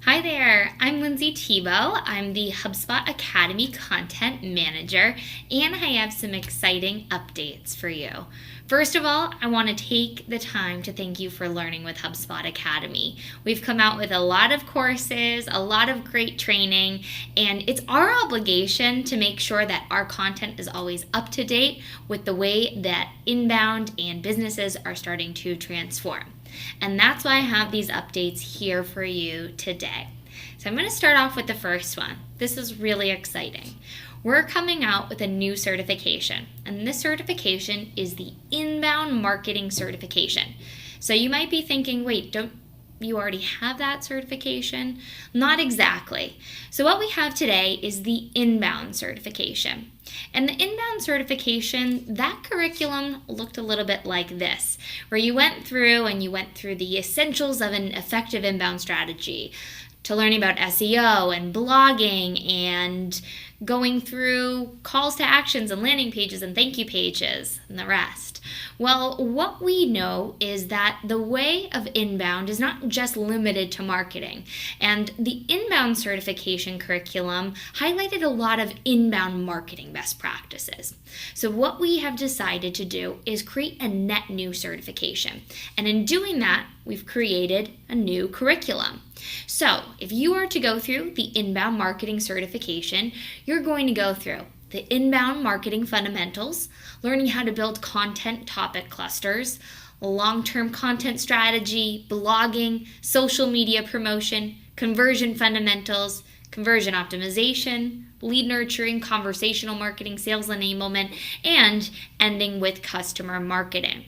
Hi there, I'm Lindsay Tebow. I'm the HubSpot Academy Content Manager, and I have some exciting updates for you. First of all, I want to take the time to thank you for learning with HubSpot Academy. We've come out with a lot of courses, a lot of great training, and it's our obligation to make sure that our content is always up to date with the way that inbound and businesses are starting to transform. And that's why I have these updates here for you today. So I'm going to start off with the first one. This is really exciting. We're coming out with a new certification, and this certification is the Inbound Marketing Certification. So you might be thinking, wait, don't you already have that certification? Not exactly. So what we have today is the Inbound Certification. And the Inbound Certification, that curriculum looked a little bit like this, where you went through the essentials of an effective inbound strategy, to learning about SEO and blogging and going through calls to actions and landing pages and thank you pages and the rest. Well, what we know is that the way of inbound is not just limited to marketing. And the inbound certification curriculum highlighted a lot of inbound marketing best practices. So what we have decided to do is create a net new certification. And in doing that, we've created a new curriculum. So if you are to go through the inbound marketing certification, you're going to go through the inbound marketing fundamentals, learning how to build content topic clusters, long-term content strategy, blogging, social media promotion, conversion fundamentals, conversion optimization, lead nurturing, conversational marketing, sales enablement, and ending with customer marketing.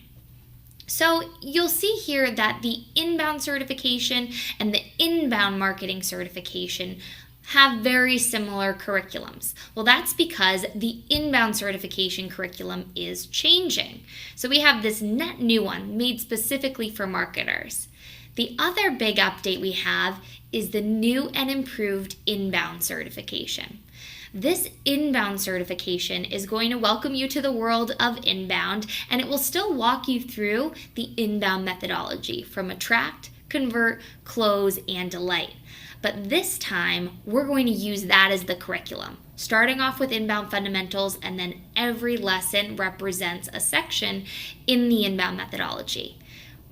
So you'll see here that the inbound certification and the inbound marketing certification have very similar curriculums. Well, that's because the inbound certification curriculum is changing. So we have this net new one made specifically for marketers. The other big update we have is the new and improved inbound certification. This inbound certification is going to welcome you to the world of inbound, and it will still walk you through the inbound methodology from attract, convert, close, and delight. But this time, we're going to use that as the curriculum, starting off with inbound fundamentals, and then every lesson represents a section in the inbound methodology.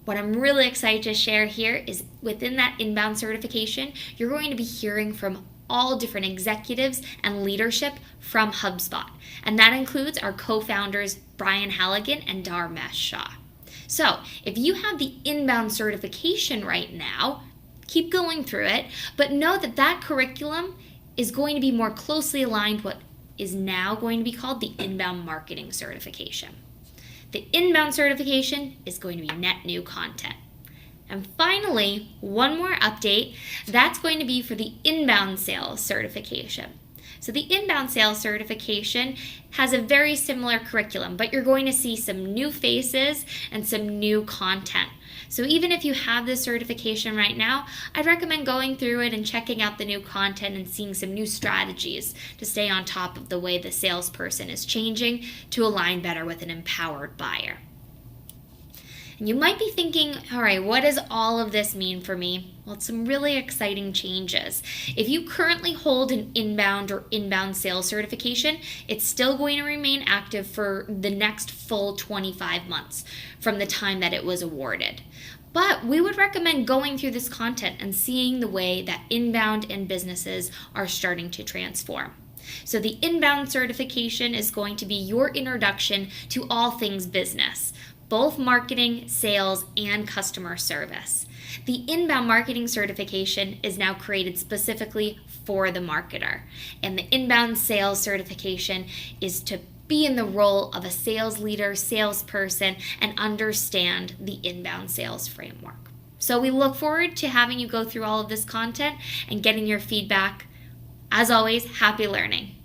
What I'm really excited to share here is within that inbound certification, you're going to be hearing from all different executives and leadership from HubSpot. And that includes our co-founders, Brian Halligan and Dharmesh Shah. So if you have the inbound certification right now, keep going through it, but know that that curriculum is going to be more closely aligned with what is now going to be called the inbound marketing certification. The inbound certification is going to be net new content. And finally, one more update, that's going to be for the inbound sales certification. So the inbound sales certification has a very similar curriculum, but you're going to see some new faces and some new content. So even if you have this certification right now, I'd recommend going through it and checking out the new content and seeing some new strategies to stay on top of the way the salesperson is changing to align better with an empowered buyer. And you might be thinking, all right, what does all of this mean for me? Well, it's some really exciting changes. If you currently hold an inbound or inbound sales certification, it's still going to remain active for the next full 25 months from the time that it was awarded. But we would recommend going through this content and seeing the way that inbound and businesses are starting to transform. So the inbound certification is going to be your introduction to all things business, both marketing, sales, and customer service. The inbound marketing certification is now created specifically for the marketer. And the inbound sales certification is to be in the role of a sales leader, salesperson, and understand the inbound sales framework. So we look forward to having you go through all of this content and getting your feedback. As always, happy learning.